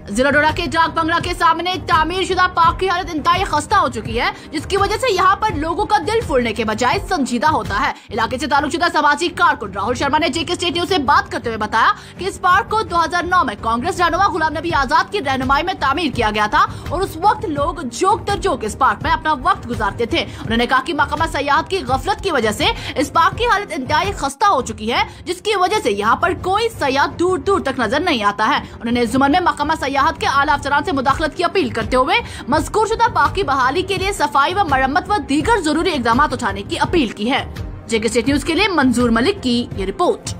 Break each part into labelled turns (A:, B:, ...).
A: जिला डोडा के डाक बंगला के सामने तामीरशुदा पार्क की हालत इंतहाई खस्ता हो चुकी है, जिसकी वजह से यहाँ पर लोगों का दिल फूलने के बजाय संजीदा होता है। इलाके से ताल्लुकशुदा सामाजिक कारकुन राहुल शर्मा ने जेके स्टेट न्यूज से बात करते हुए बताया कि इस पार्क को 2009 में कांग्रेस रहनुमा गुलाम नबी आजाद की रहनुमाई में तामीर किया गया था और उस वक्त लोग जोक तर जोक इस पार्क में अपना वक्त गुजारते थे। उन्होंने कहा कि महकमा सयाहत की गफलत की वजह से इस पार्क की हालत इंतहाई खस्ता हो चुकी है, जिसकी वजह से यहाँ पर कोई सयाह दूर दूर तक नजर नहीं आता है। उन्होंने इस जुम्मन में महकमा सयाहत के आला अफसरान से मुदाखलत की अपील करते हुए मज़कूर शुदा पार्क की बहाली के लिए सफाई व मरम्मत व दीगर जरूरी इक़दाम उठाने की अपील की है। जेके स्टेट न्यूज के लिए मंजूर मलिक की ये रिपोर्ट।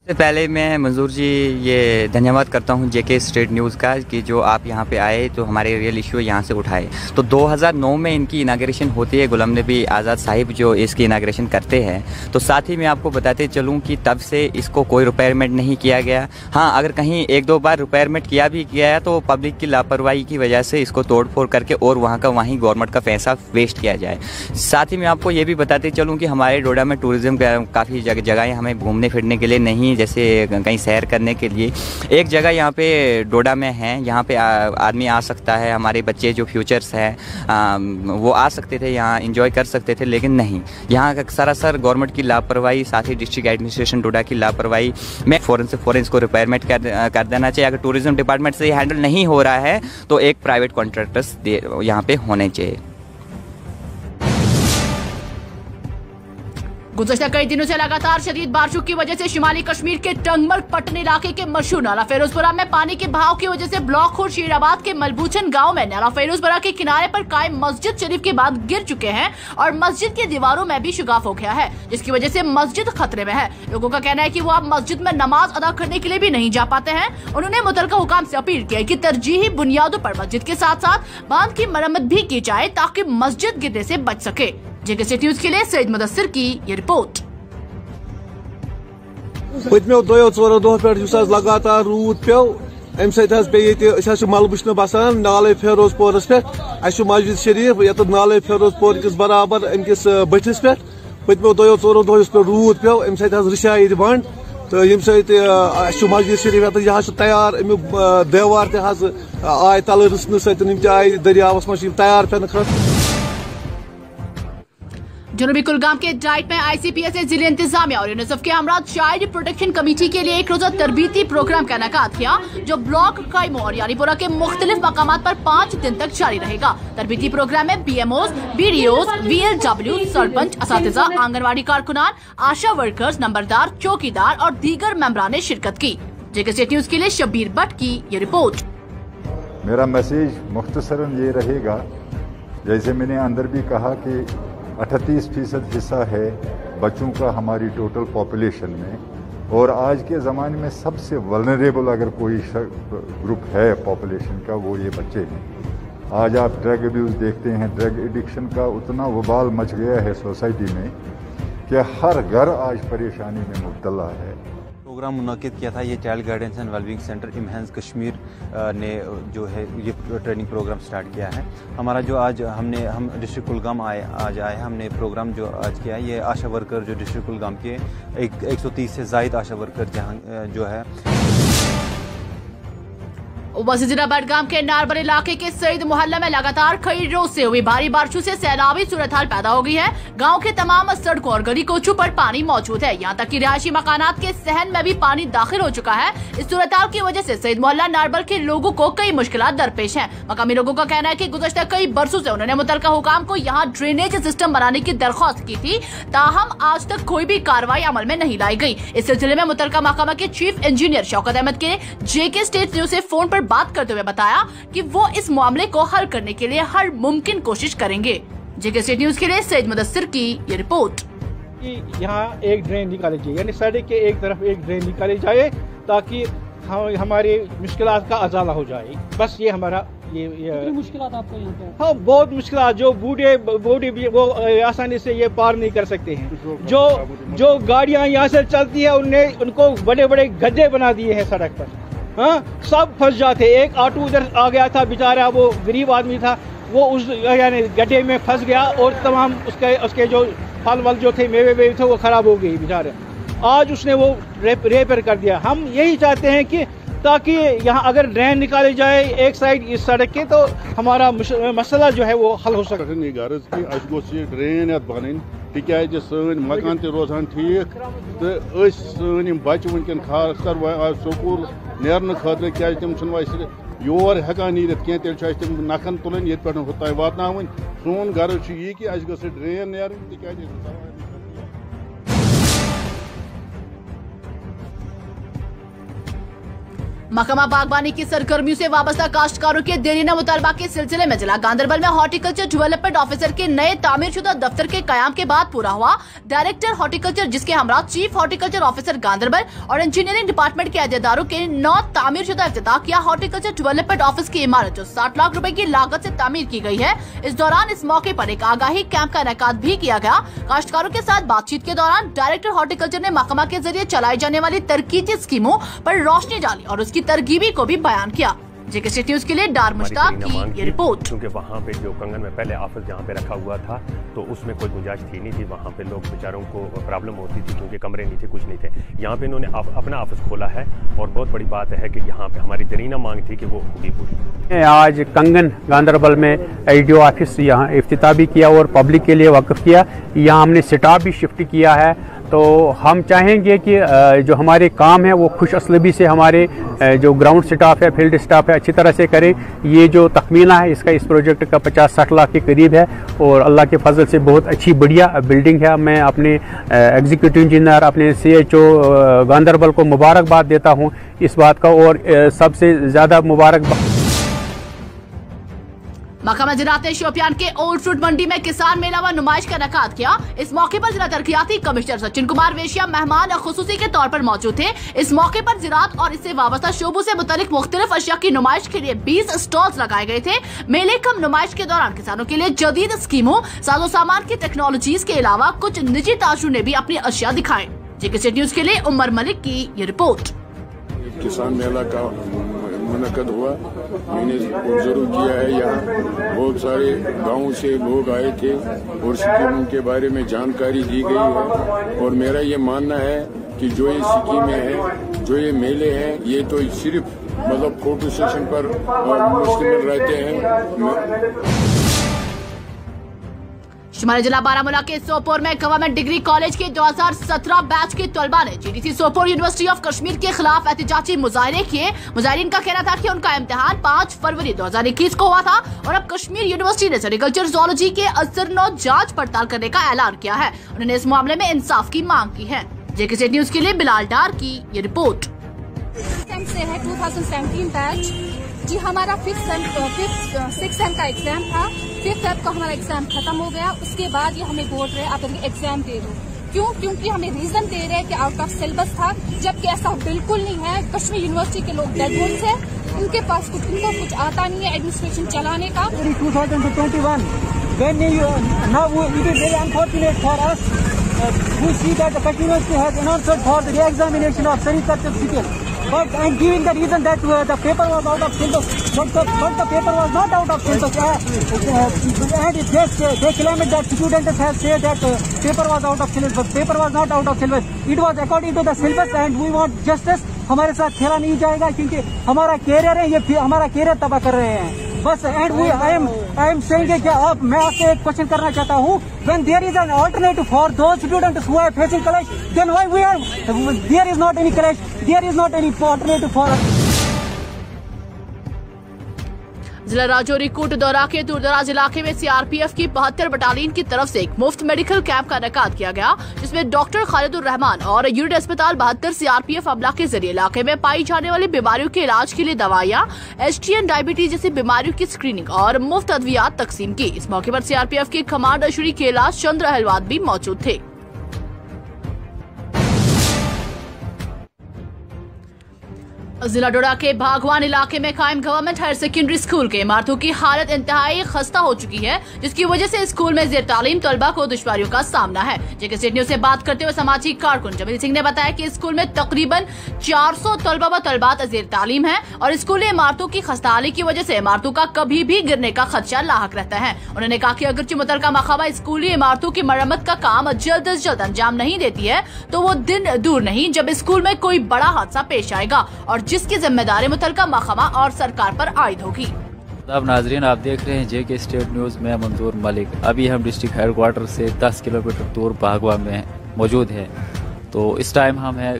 B: सबसे पहले मैं मंजूर जी ये धन्यवाद करता हूं जेके स्टेट न्यूज़ का कि जो आप यहां पे आए तो हमारे रियल इशू यहां से उठाए। तो 2009 में इनकी इनाग्रेशन होती है, गुलाम नबी आज़ाद साहिब जो इसकी इनाग्रेशन करते हैं। तो साथ ही मैं आपको बताते चलूं कि तब से इसको कोई रिपेयरमेंट नहीं किया गया। हाँ, अगर कहीं एक दो बार रिपेयरमेंट किया भी गया तो पब्लिक की लापरवाही की वजह से इसको तोड़ फोड़ करके और वहाँ का वहीं गवर्नमेंट का पैसा वेस्ट किया जाए। साथ ही मैं आपको ये भी बताते चलूँ कि हमारे डोडा में टूरिज़्म काफ़ी जगहें हमें घूमने फिरने के लिए नहीं, जैसे कहीं सैर करने के लिए एक जगह यहाँ पे डोडा में है, यहाँ पे आदमी आ सकता है। हमारे बच्चे जो फ्यूचर्स हैं वो आ सकते थे, यहाँ एंजॉय कर सकते थे, लेकिन नहीं, यहाँ सरासर गवर्नमेंट की लापरवाही, साथ ही डिस्ट्रिक्ट एडमिनिस्ट्रेशन डोडा की लापरवाही में फ़ौरन से फ़ौरन इसको रिपेयरमेंट कर देना चाहिए। अगर टूरिज़्म डिपार्टमेंट से ये हैंडल नहीं हो रहा है तो एक प्राइवेट कॉन्ट्रैक्टर्स यहाँ पे होने चाहिए।
A: गुज़श्ता कई दिनों से लगातार शदीद बारिशों की वजह से शुमाली कश्मीर के टंगमल पट्टन इलाके के मशहूर नाला फेरोजपुरा में पानी के बहाव की वजह से ब्लॉक और शीराबाद के मलबूचन गांव में नाला फेरोजपुरा के किनारे पर कायम मस्जिद शरीफ के बाद गिर चुके हैं और मस्जिद की दीवारों में भी शुगाफ हो गया है, जिसकी वजह से मस्जिद खतरे में है। लोगों का कहना है कि वो अब मस्जिद में नमाज अदा करने के लिए भी नहीं जा पाते हैं। उन्होंने मुतलका हुकाम से अपील की कि तरजीही बुनियादों पर मस्जिद के साथ साथ बांध की मरम्मत भी की जाए ताकि मस्जिद गिरने से बच सके। जेके स्टेट न्यूज के लिए सईद मुदस्सिर की ये रिपोर्ट।
C: पत्मो 2-4 दो पे लगातार रूद पे अम सत मलबुशन बसान नाले फेरोजपोरस पे मस्जिद शरीफ ये नाले फेरोजपोर किस बराबर अमिस बटिस पे पत्मो 2-4 दो पे रूद पे अम सशाई बंद तो यम सत मस्जिद शरीफ यह तैयार अमुक देवार आय तल रिसन सत आय दरियावस मज तैयार पे खत।
A: जनूबी कुलगाम के डाइट में ICPS ने जिले इंतजामिया और यूनिसेफ के हमरा चाइल्ड प्रोटेक्शन कमेटी के लिए एक रोजा तरबीती प्रोग्राम का इनेकाद किया, जो ब्लॉक कायमो और यारीपुरा के मुख्तलिफ मकामात पर 5 दिन तक जारी रहेगा। तरबीती प्रोग्राम में BMOs, BDOs, VLW, सरपंच, असातिज़ा, आंगनवाड़ी कारकुनान, आशा वर्कर्स, नंबरदार, चौकीदार और दीगर मेंबरान ने शिरकत की। जेके स्टेट न्यूज के लिए शब्बीर भट्ट की ये रिपोर्ट।
D: मेरा मैसेज मुख्तसरन ये रहेगा, जैसे मैंने अंदर भी कहा कि 38% हिस्सा है बच्चों का हमारी टोटल पॉपुलेशन में, और आज के ज़माने में सबसे वल्नरेबल अगर कोई ग्रुप है पॉपुलेशन का वो ये बच्चे हैं। आज आप ड्रग अब्यूज़ देखते हैं, ड्रग एडिक्शन का उतना वबाल मच गया है सोसाइटी में कि हर घर आज परेशानी में मुब्तला है।
E: प्रोग्राम मुनक़िद किया था ये child guidance and wellbeing centre IMHANS Kashmir ने जो है ये ट्रेनिंग प्रोग्राम स्टार्ट किया है। हमारा जो आज हम डिस्ट्रिक्ट कुलगाम आज आए हमने प्रोग्राम जो आज किया है, ये आशा वर्कर जो डिस्ट्रिक्ट कुलगाम के 130 से ज़ायद आशा वर्कर जहाँ जो है
A: वसी जिला बडगाम के नारबर इलाके के सईद मोहल्ला में लगातार कई रोज से हुई भारी बारिशों से सैलाबी सूरत हाल पैदा हो गई है। गांव के तमाम सड़कों और गली कोचों पर पानी मौजूद है, यहाँ तक कि रिहायशी मकानात के सहन में भी पानी दाखिल हो चुका है। इस सूरत हाल की वजह से सईद मोहल्ला नारबर के लोगों को कई मुश्किलात दरपेश हैं। मकामी लोगों का कहना है कि गुज़श्ता कई बरसों से उन्होंने मुतलका हुकाम को यहाँ ड्रेनेज सिस्टम बनाने की दरख्वास्त की थी, ताहम आज तक कोई भी कार्रवाई अमल में नहीं लाई गई। इस सिलसिले में मुतलका महकमा के चीफ इंजीनियर शौकत अहमद के जेके स्टेट न्यूज से फोन पर बात करते हुए बताया कि वो इस मामले को हल करने के लिए हर मुमकिन कोशिश करेंगे। जेके स्टेट न्यूज के लिए सईद मुदस्सिर की ये रिपोर्ट।
F: यहाँ एक ड्रेन निकाली जाए, यानी सड़क के एक तरफ एक ड्रेन निकाली जाए ताकि हमारी मुश्किलात का अजाला हो जाए। बस ये हमारा ये
G: मुश्किलात आपको यहाँ पे?
F: हाँ, बहुत मुश्किलात, जो बूढ़े भी वो आसानी से ये पार नहीं कर सकते हैं। जो गाड़ियाँ यहाँ से चलती है उनको बड़े बड़े गड्ढे बना दिए हैं सड़क पर। हाँ, सब फंस जाते। एक ऑटो उधर आ गया था, बेचारा वो गरीब आदमी था, वो उस यानी गड्ढे में फंस गया और तमाम उसके जो फल वल जो थे, मेवे थे, वो खराब हो गई बेचारे। आज उसने वो रेपर कर दिया। हम यही चाहते हैं कि ताकि यहाँ अगर ड्रेन निकाले जाए एक साइड इस सड़क के तो हमारा मसला जो है वो हल हो सकता है।
G: ड्रेन बन तिकाज सन मकान रोजान ठीक तो सन बच्चे वनकन खास कर स्कूल नेरन खतर क्या तम योर हेकान नीर कह तेल नखन तुलन ये पे होता वात सोन गर्ज यह कि अस ड्रेन नेरन तिकाज
A: महकमा बागवानी की सरगर्मियों से वाबस्ता काश्तकारों के देरीना मुतालबा के सिलसिले में जिला गांधरबल में हॉर्टिकल्चर डेवलपमेंट ऑफिसर के नए तामीरशुदा दफ्तर के कयाम के बाद पूरा हुआ। डायरेक्टर हॉर्टिकल्चर जिसके हमरा चीफ हॉर्टिकल्चर ऑफिसर गांधरबल और इंजीनियरिंग डिपार्टमेंट के अहदेदारों के 9 तामीरशुदा इफ्तिताह किया हॉर्टिकल्चर डेवलपमेंट ऑफिस की इमारत जो 60 लाख रुपए की लागत से तामीर की गई है। इस दौरान इस मौके पर एक आगाही कैंप का इनेकाद भी किया गया। काश्तकारों के साथ बातचीत के दौरान डायरेक्टर हॉर्टिकल्चर ने महकमा के जरिए चलाई जाने वाली तरक्की स्कीमों पर रोशनी डाली और उसकी तरगीबी को भी बयान किया। जेके न्यूज़ के लिए डार मुश्ताक की ये रिपोर्ट।
H: क्योंकि वहाँ पे जो कंगन में पहले ऑफिस जहाँ पे रखा हुआ था तो उसमें कोई गुंजाइश थी नहीं थी, वहाँ पे लोग बेचारों को प्रॉब्लम होती थी क्योंकि कमरे नहीं थे, कुछ नहीं थे। यहाँ पे इन्होंने अपना ऑफिस खोला है और बहुत बड़ी बात है कि यहाँ पे हमारी दरीना मांग थी कि वो होगी पूरी।
I: आज कंगन गांधरबल में एडीओ ऑफिस यहाँ इफ्तिताह भी किया और पब्लिक के लिए वाक़िफ़ किया। यहाँ हमने स्टाफ भी शिफ्ट किया है तो हम चाहेंगे कि जो हमारे काम है वो खुश असलबी से हमारे जो ग्राउंड स्टाफ है, फील्ड स्टाफ है, अच्छी तरह से करें। ये जो तखमीना है इसका इस प्रोजेक्ट का 50-60 लाख के करीब है और अल्लाह के फजल से बहुत अच्छी बढ़िया बिल्डिंग है। मैं अपने एग्जीक्यूटिव इंजीनियर अपने CHO गांधरबल को मुबारकबाद देता हूँ इस बात का और सबसे ज़्यादा मुबारकबाद।
A: महकमा ज़राअत ने शोपियान के ओल्ड फ्रूट मंडी में किसान मेला व नुमाइश का इनेकाद किया। इस मौके पर जिला तरक्कियाती कमिश्नर सचिन कुमार वेशिया मेहमान खुसूसी के तौर पर मौजूद थे। इस मौके पर ज़राअत और इससे वाबस्ता शोबों से मुतालिक मुख्तलिफ अशिया की नुमाइश के लिए 20 स्टॉल्स लगाए गए थे। मेले कम नुमाइश के दौरान किसानों के लिए जदीद स्कीमों, साजो सामान की टेक्नोलॉजीज के अलावा कुछ निजी ताजुर ने भी अपनी अशिया दिखाए। जेके न्यूज़ के लिए उमर मलिक की ये रिपोर्ट।
J: किसान मेला का मुनक्कद हुआ, मैंने ऑब्जर्व किया है। यहाँ बहुत सारे गांव से लोग आए थे और स्कीमों के बारे में जानकारी दी गई है और मेरा ये मानना है कि जो ये स्कीमें हैं, जो ये मेले हैं, ये तो सिर्फ मतलब फोटो सेशन पर मुश्तमिल रहते हैं।
A: शुमारी जिला बारामूला के सोपोर में गवर्नमेंट डिग्री कॉलेज के 2017 बैच के तलबा ने GDC Sopore university of Kashmir के खिलाफ एहतजाजी मुजाहरे किए। मुजाहिरीन का कहना था कि उनका इम्तिहान 5 फरवरी 2021 को हुआ था और अब कश्मीर यूनिवर्सिटी ने सेरिकल्चर ज़ूलॉजी के असरनो जांच पड़ताल करने का ऐलान किया है। उन्होंने इस मामले में इंसाफ की मांग की है। जेके न्यूज़ के लिए बिलाल डार की ये रिपोर्ट।
K: से है 2017 बैच जी, हमारा 6th सेम का एग्जाम था। 5th सेम का हमारा एग्जाम खत्म हो गया। उसके बाद ये हमें बोल रहे आप एग्जाम दे दो। क्यों? क्योंकि हमें रीजन दे रहे हैं कि आउट ऑफ सिलेबस था, जबकि ऐसा बिल्कुल नहीं है। कश्मीर यूनिवर्सिटी के लोग डेड बोन्स है, उनके पास इनको कुछ आता नहीं है एडमिनिस्ट्रेशन चलाने का।
F: 2021 when now it is very unfortunate for us we see that the Kashmir University has announced for the re-examination of sericulture skill, but and giving the reason that the paper was out of syllabus, but the paper was not out of syllabus, and they claimed that students have said that paper was out of syllabus, but paper was not out of syllabus, it was according to the syllabus and we want justice। हमारे साथ खेला नहीं जाएगा क्योंकि हमारा career है, ये हमारा कैरियर तबाह कर रहे हैं बस। एंड आई एम सेइंग कि आप, मैं आपसे एक क्वेश्चन करना चाहता हूँ, when there is an alternative for those students who are facing college, then why we are there is not any college, there is not any alternative for us।
A: जिला Rajouri coat दौरा के दूरदराज इलाके में CRPF की 72 बटालियन की तरफ से एक मुफ्त मेडिकल कैंप का इनेकाद किया गया, जिसमें डॉक्टर खालिदुर रहमान और यूनिट अस्पताल 72 CRPF अमला के जरिए इलाके में पाई जाने वाली बीमारियों के इलाज के लिए दवाइयां, STN डायबिटीज जैसी बीमारियों की स्क्रीनिंग और मुफ्त अद्वियात तकसीम की। इस मौके पर CRPF के कमांडर श्री कैलाश चंद्र अहलवाद भी मौजूद थे। जिला डोडा के भागवान इलाके में कायम गवर्नमेंट हायर सेकेंडरी स्कूल के इमारतों की हालत इंतहाई खस्ता हो चुकी है, जिसकी वजह से स्कूल में जेर तालीम तलबा को दुश्वारियों का सामना है। जेके न्यूज़ से बात करते हुए समाजी कारकुन जमील सिंह ने बताया कि स्कूल में तकरीबन 400 तलबा व तलबात जेर तालीम है और स्कूली इमारतों की खस्ताहाली की वजह से इमारतों का कभी भी गिरने का खदशा लाहक रहता है। उन्होंने कहा कि अगर मुतलका महकमा स्कूली इमारतों की मरम्मत का काम जल्द अज जल्द अंजाम नहीं देती है तो वो दिन दूर नहीं जब स्कूल में कोई बड़ा हादसा पेश आएगा और जिसकी जिम्मेदारी मुतलका महकमा और सरकार पर आयद होगी।
L: अब नाजरीन, आप देख रहे हैं JK स्टेट न्यूज़ में मंजूर मलिक। अभी हम डिस्ट्रिक्ट हेडक्वार्टर से 10 किलोमीटर दूर भागवा में मौजूद हैं। तो इस टाइम हम हैं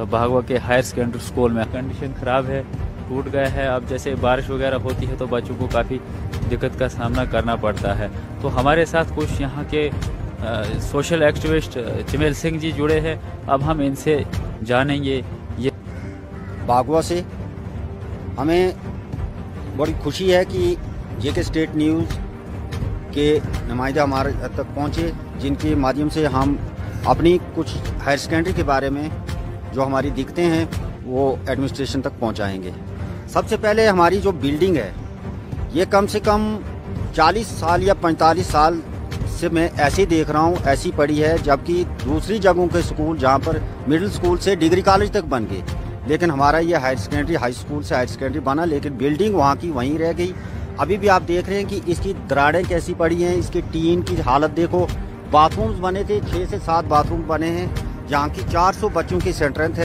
L: भागवा के हायर सेकेंडरी स्कूल में। कंडीशन ख़राब है, टूट गया है। अब जैसे बारिश वगैरह होती है तो बच्चों को काफ़ी दिक्कत का सामना करना पड़ता है। तो हमारे साथ कुछ यहाँ के सोशल एक्टिविस्ट चमेल सिंह जी जुड़े हैं। अब हम इनसे जानेंगे। ये
M: भागवा से हमें बड़ी खुशी है कि JK स्टेट न्यूज़ के नुमाइंदे हमारे तक पहुँचे, जिनके माध्यम से हम अपनी कुछ हायर सेकेंडरी के बारे में जो हमारी दिक्कतें हैं वो एडमिनिस्ट्रेशन तक पहुँचाएंगे। सबसे पहले हमारी जो बिल्डिंग है ये कम से कम 40 साल या 45 साल से मैं ऐसे देख रहा हूँ, ऐसी पड़ी है। जबकि दूसरी जगहों के स्कूल जहाँ पर मिडिल स्कूल से डिग्री कॉलेज तक बन गए, लेकिन हमारा ये हायर सेकेंडरी हाई स्कूल से हायर सेकेंडरी बना, लेकिन बिल्डिंग वहाँ की वहीं रह गई। अभी भी आप देख रहे हैं कि इसकी दरारें कैसी पड़ी हैं, इसके टीन की हालत देखो। बाथरूम्स बने थे, 6 से 7 बाथरूम बने हैं, जहाँ की 400 बच्चों की स्ट्रेंथ है।